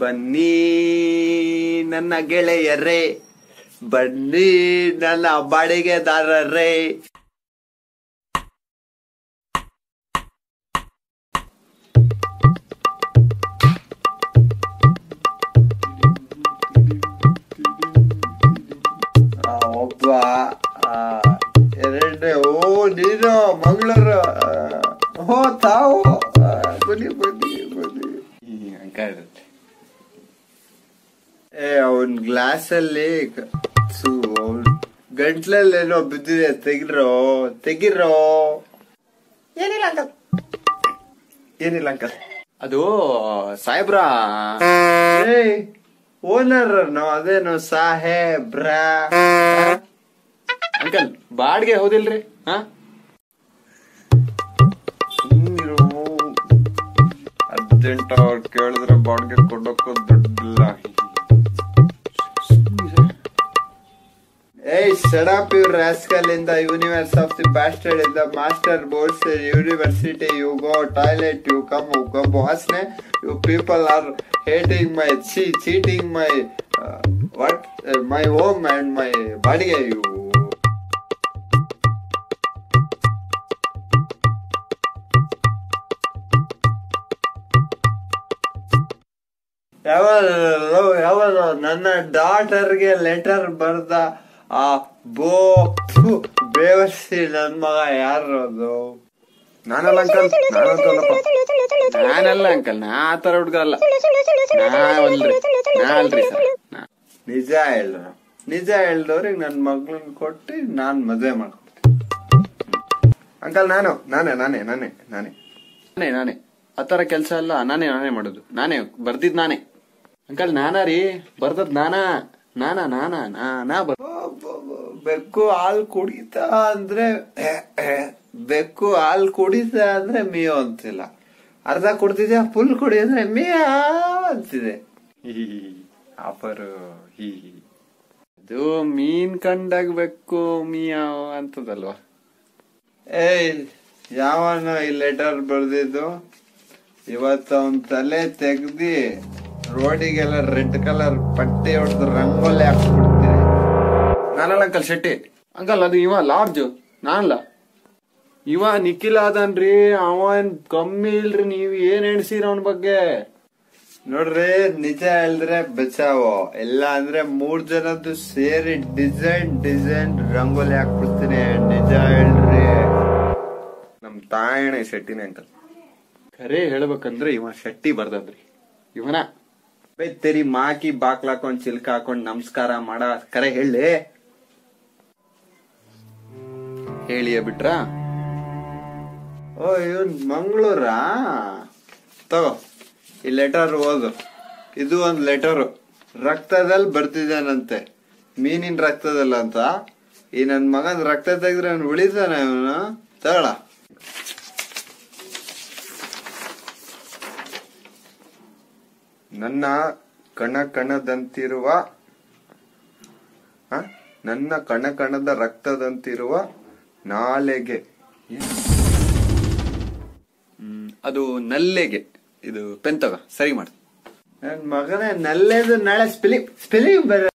ಬನ್ನಿ ನನ್ನ ಗೆಳೆಯರೇ, ಬನ್ನಿ ನನ್ನ ಬಾಡಿಗೆದಾರರೇ. ಒಬ್ಬ ಎರಡನೇ, ಓ ನೀನು ಮಂಗಳೂರು, ಓ ತಾವು ಬನ್ನಿ ಬನ್ನಿ ಬನ್ನಿ ಅಂಕಲ್. ಅವನ್ ಗ್ಲಾಸ್ ಅಲ್ಲಿ ಗಂಟ್ಲಲ್ಲಿ ಏನೋ ಬಿದ್ದಿದೆ, ತೆಗಿರೋ. ಏನಿಲ್ಲ ಅಂಕಲ್, ಏನಿಲ್ಲ ಅಂಕಲ್. ಅದು ಸಾಹೇಬ್ರ ಓನರ್ ಅದೇನೋ ಸಾಹೇಬ್ರ. ಅಂಕಲ್ ಬಾಡ್ಗೆ ಹೌದಿಲ್ರಿ? ಅರ್ಜೆಂಟ್ ಅವ್ರು ಕೇಳಿದ್ರೆ ಬಾಡ್ಗೆ ಕೊಡೋಕ್ಕೂ ದುಡ್ಡಿಲ್ಲ. Hey, shut up, you rascal! In the universe of the bastard, in the master boards university, you go toilet, you come boss ne. You people are hating my cheating my my home and my body. You. ಯಾವಾಗ ನನ್ನ ಡಾಟರ್ಗೆ letter ಬರ್ದ ಆ ಬೇವರ್ಸಿ ನನ್ ಮಗ ಯಾರು? ಅದು ನಾನಲ್ಲ uncle, ನಾನಲ್ಲ ಅಂಕಲ್, ನಾ ಆತರ ಹುಡ್ಗ ಅಲ್ಲ. ನಿಜ ಹೇಳ್ರ, ನಿಜ ಹೇಳ್ದವ್ರಿಗೆ ನನ್ ಮಗ್ಳನ್ ಕೊಟ್ಟು ನಾನ್ ಮದ್ವೆ ಮಾಡ್ಕೊಡ್ತೀನಿ ಅಂಕಲ್. ನಾನೇ ಆತರ ಕೆಲ್ಸ ಅಲ್ಲ, ನಾನೇ ಮಾಡೋದು, ನಾನೇ ಬರ್ದಿದ್ ನಾನೇ ಅಂಕಲ್. ನಾನಾ ರೀ ಬರ್ದದ್ ನಾನಾ. ಬೆಕ್ಕು ಹಾಲು ಕುಡಿತಾ ಅಂದ್ರೆ ಮಿಯೋ ಅಂತಿಲ್ಲ, ಅರ್ಧ ಕುಡ್ತಿದ್ಯಾ ಫುಲ್ ಕುಡಿ ಅಂದ್ರೆ ಮಿಯಾವ್ ಅಂತಿದೆ. ಆಫರು ಇದು ಮೀನ್ ಕಂಡಾಗ ಬೆಕ್ಕು ಮಿಯಾವ್ ಅಂತದಲ್ವಾ? ಯಾವನ ಈ ಲೆಟರ್ ಬರ್ದಿದ್ದು ಇವತ್ತು ಅವನ್ ತಲೆ ತೆಗ್ದಿ ರೋಡಿಗೆಲ್ಲ ರೆಡ್ ಕಲರ್ ಪಟ್ಟಿ ಹೊಡೆದು ರಂಗೋಲಿ ಹಾಕ್ಬಿಡ್ತೀನಿ. ನಾನಲ್ಲ ಅಂಕಲ್ ಶೆಟ್ಟಿ ಅಂಕಲ್, ಅದು ಇವ ಲಾರ್ಜ್, ನಾನಲ್ಲ. ಇವ ನಿಖಿಲ್ ಅದನ್ರಿ, ಅವನ್ ಕಮ್ಮಿ ಇಲ್ರಿ. ನೀವ್ ಏನ್ ಎಣ್ಸಿರ ಅವನ್ ಬಗ್ಗೆ ನೋಡ್ರಿ. ನಿಜ ಹೇಳಿದ್ರೆ ಬಚಾವೋ, ಇಲ್ಲ ಅಂದ್ರೆ 3 ಜನದ್ದು ಸೇರಿ ಡಿಸೈನ್ ರಂಗೋಲಿ ಹಾಕ್ಬಿಡ್ತೀನಿ. ನಿಜ ಹೇಳ್ರಿ. ನಮ್ ತಾಯಣೆ ಶೆಟ್ಟಿನೇ ಅಂಕಲ್. ಖರೆ ಹೇಳ್ಬೇಕಂದ್ರೆ ಇವ ಶೆಟ್ಟಿ ಬರ್ದದ್ರಿ. ಇವನ ತೆರಿ ಮಾಕಿ ಬಾಕ್ಲ ಹಾಕೊಂಡ್ ಚಿಲ್ಕ ಹಾಕೊಂಡ್ ನಮಸ್ಕಾರ ಮಾಡ ಕರೆ ಹೇಳಿಯ ಬಿಟ್ರ. ಓ ಇವನ್ ಮಂಗಳೂರಾ? ತಗೋ ಈ ಲೆಟರ್ ಓದು. ಇದು ಒಂದ್ ಲೆಟರ್ ರಕ್ತದಲ್ಲಿ ಬರ್ತಿದ್ದಾನಂತೆ, ಮೀನಿನ ರಕ್ತದಲ್ಲ ಅಂತ. ಈ ನನ್ ಮಗನ್ ರಕ್ತ ತೆಗೆದ್ರೆ ಅವ್ನು ಉಳಿತಾನ? ಇವನು ತಗೊಳ. ನನ್ನ ಕಣದ ರಕ್ತದಂತಿರುವ ನಾಲೆಗೆ, ಅದು ನಲ್ಲೆಗೆ. ಇದು ಪೆನ್ ತಗ ಸರಿ ಮಾಡ. ನನ್ ಮಗನೇ ನಲ್ಲೆದು ನಾಳೆ ಸ್ಪೆಲ್ಲಿಂಗ್ ಬರ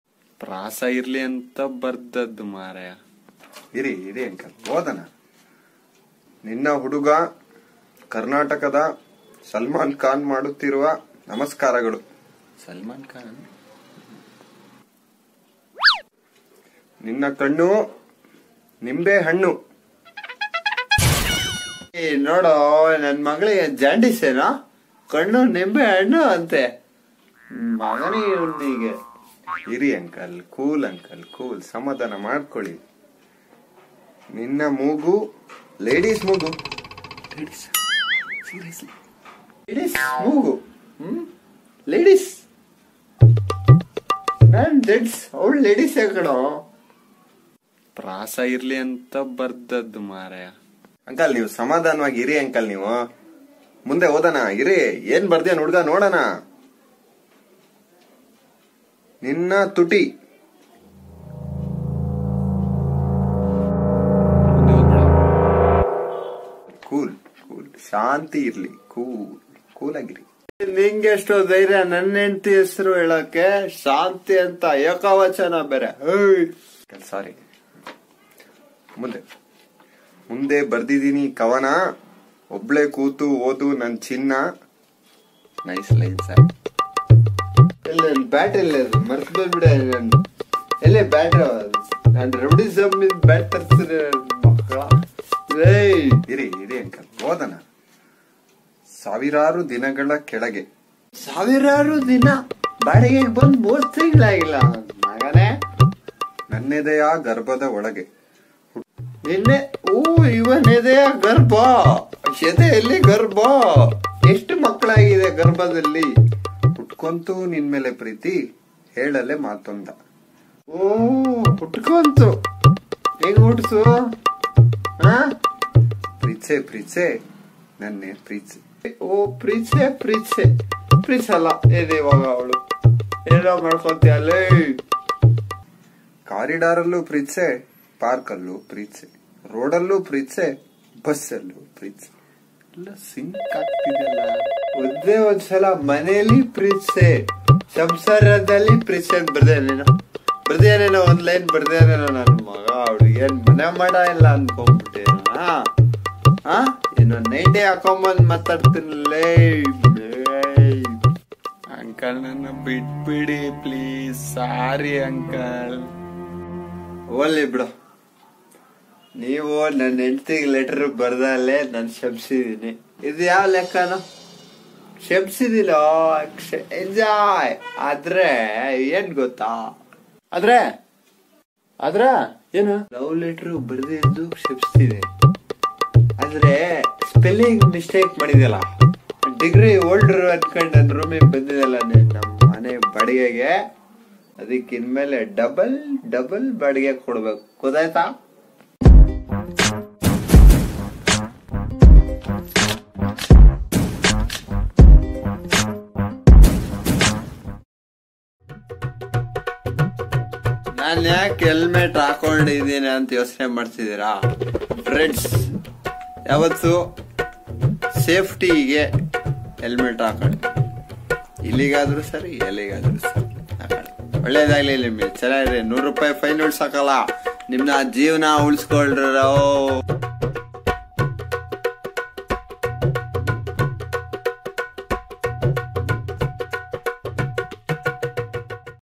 ಪ್ರಾಸ ಇರ್ಲಿ ಅಂತ ಬರ್ದದ್ದು ಮಾರಾಯ. ಇರಿ ಅಂಕಲ್ ಓದನ. ನಿನ್ನ ಹುಡುಗ ಕರ್ನಾಟಕದ ಸಲ್ಮಾನ್ ಖಾನ್ ಮಾಡುತ್ತಿರುವ ನಮಸ್ಕಾರಗಳು. ಸಲ್ಮಾನ್ ಖಾನ್? ನಿನ್ನ ಕಣ್ಣು ನಿಂಬೆ ಹಣ್ಣು. ನೋಡೋ ನನ್ ಮಗಳಿಗೆ ಜಾಂಡಿಸ್ ಏನೋ, ಕಣ್ಣು ನಿಂಬೆ ಹಣ್ಣು ಅಂತೆ. ಮಗನೇ ಇವನಿಗೆ. ಇರಿ ಅಂಕಲ್, ಕೂಲ್, ಸಮಾಧಾನ ಮಾಡ್ಕೊಳ್ಳಿ. ನಿನ್ನ ಮೂಗು ಲೇಡೀಸ್ ಮೂಗು. ಲೇಡೀಸ್ ಮೂಗು. ಲೇಡೀಸ್ ಅವಳು ಲೇಡೀಸ್ ಯಾಕಡೋ? ಪ್ರಾಸ ಇರ್ಲಿ ಅಂತ ಬರ್ದದ್ದು ಮಾರಾಯ. ಅಂಕಲ್ ನೀವು ಸಮಾಧಾನವಾಗಿ ಇರಿ ಅಂಕಲ್. ನೀವು ಮುಂದೆ ಓದನ ಇರಿ. ಏನ್ ಬರ್ದ್ಯಾ ಹುಡ್ಗ ನೋಡೋಣ. ನಿನ್ನ ತುಟಿ ಕೂಲ್, ಶಾಂತಿ ಇರ್ಲಿ, ಕೂಲ್ ಆಗಿರಿ. ನಿಂಗೆ ಎಷ್ಟೋ ಧೈರ್ಯ ನನ್ನ ಹೆಂಡತಿ ಹೆಸರು ಹೇಳಕ್ಕೆ? ಶಾಂತಿ ಅಂತ ಏಕವಚನ ಬೇರೆ. ಸಾರಿ. ಮುಂದೆ ಬರ್ದಿದೀನಿ ಕವನ, ಒಬ್ಳೆ ಕೂತು ಓದು ನನ್ ಚಿನ್ನ. Nice line sir. ಬ್ಯಾಟ್ ಎಲ್ಲ ಮರ್ತ್ ಬಿಡ. ಎಲ್ಲೇ ಬ್ಯಾಟ್? ನಾನು ರೌಡಿಸಮ್ ಬ್ಯಾಟ್ ತರ್ತೀನಿ ಮಕ್ಕಳ. ಇರಿ ಅಂಕಲ್, ಓದನ. ಸಾವಿರಾರು ದಿನಗಳ ಕೆಳಗೆ. ಸಾವಿರಾರು ದಿನ ಬಾಡಿಗೆ ಬಂದ್ 3 ತಿಂಗಳಾಗಿಲ್ಲ ಮಗನೇ. ನನ್ನೆದೆಯ ಗರ್ಭದ ಒಳಗೆ ನಿನ್ನೆ. ಇವನೆದೆಯ ಗರ್ಭ, ಎದೆಯಲ್ಲಿ ಗರ್ಭ. ಎಷ್ಟು ಮಕ್ಕಳಾಗಿದೆ ಗರ್ಭದಲ್ಲಿ. ಹುಟ್ಕೊಂತು ನಿನ್ಮೇಲೆ ಪ್ರೀತಿ, ಹೇಳಲೆ ಮಾತೊಂದ. ಹುಟ್ಕೊಂತು. ಹೇಗೆ ಹುಟ್ಸು? ಪ್ರೀಚೆ ನನ್ನೆ ಪ್ರೀಚೆ. ಪ್ರೀಚಲ್ಲ ಇವಾಗ ಅವಳು ಏನೋ ಮಾಡ್ಕೊಂತೀಯಲ್ಲ. ಕಾರಿಡಾರಲ್ಲೂ ಪ್ರೀಚೆ, ಪಾರ್ಕಲ್ಲೂ ಪ್ರೀಚೆ, ರೋಡಲ್ಲೂ ಪ್ರೀಚೆ, ಬಸ್ಸಲ್ಲೂ ಪ್ರೀಚೆ. ಎಲ್ಲ ಸಿಂಕ್ ಆಗ್ತಿದೆಲ್ಲ. ಒಂದ್ಸಲ ಮನೆಯಲ್ಲಿ ಪ್ರೀಚೆ, ಸಂಸಾರದಲ್ಲಿ ಪ್ರೀಚೆ ಅಂತ ಬರ್ದೇನೇನೋ ಒಂದ್ ಲೈನ್ ಬರ್ದೇನೇನೋ. ನನ್ ಮಗ ಅವ್ಳಿಗೆ ಏನ್ ಮನೆ ಮಾಡ ಇಲ್ಲ ಅನ್ಕೊಂಡ್ಬಿಟ್ಟೆ. ಏನೋ ನೈಟೇ ಹಾಕೊಂಬಂದ್ ಮಾತಾಡ್ತೀನಲ್ಲೇ. ಅಂಕಲ್ ನನ್ನ ಬಿಟ್ಬಿಡಿ ಪ್ಲೀಸ್. Sorry uncle. ಓಲಿ ಬಿಡು. ನೀವು ನನ್ನ ಹೆಂಡತಿಗೆ ಲೆಟರ್ ಬರ್ದಲ್ಲೇ ನಾನು ಶಬ್ಸಿದೀನಿ. ಇದು ಯಾವ ಲೆಕ್ಕನೋ? ಶಬ್ಸಿದಿಲ್ಲ, ಎಂಜಾಯ್. ಆದ್ರೆ ಏನ್ ಗೊತ್ತಾ? ಆದ್ರೆ ಏನು ಲವ್ ಲೆಟರ್ ಬರ್ದಿದ್ದು ಶಬ್ಸಿದೆ. ಆದ್ರೆ ಸ್ಪೆಲ್ಲಿಂಗ್ ಮಿಸ್ಟೇಕ್ ಮಾಡಿದಲ್ಲ. ಡಿಗ್ರಿ ಓಲ್ಡರ್ ಅನ್ಕೊಂಡ್ ನನ್ ರೂಮಿಗೆ ಬಂದಿದಲ್ಲ ನಮ್ಮ ಮನೆ ಬಾಡಿಗೆಗೆ. ಅದಕ್ಕೆ ಇನ್ಮೇಲೆ ಡಬಲ್ ಬಾಡಿಗೆ ಕೊಡ್ಬೇಕು, ಗೊತ್ತಾಯ್ತಾ? ನಾನ್ ಯಾಕೆ ಹೆಲ್ಮೆಟ್ ಹಾಕೊಂಡಿದ್ದೀನಿ ಅಂತ ಯೋಚನೆ ಮಾಡ್ತಿದ್ದೀರಾ ಫ್ರೆಂಡ್ಸ್? ಯಾವತ್ತು ಸೇಫ್ಟಿಗೆ ಹೆಲ್ಮೆಟ್ ಹಾಕೊಳ್ಳಿ. ಇಲ್ಲಿಗಾದ್ರೂ ಸರಿ, ಎಲ್ಲಿಗಾದ್ರೂ ಸರಿ ಹಾಕೊಳ್ಳಿ. ಒಳ್ಳೇದಾಗ್ಲಿ. ನಿಮ್ಗೆ ಚೆನ್ನಾಗಿದೆ. 100 ರೂಪಾಯಿ ಫೈನ್ ಉಳ್ಸಕ್ಕಲ್ಲ, ನಿಮ್ನ ಜೀವನ ಉಳಿಸ್ಕೊಳ್ರ.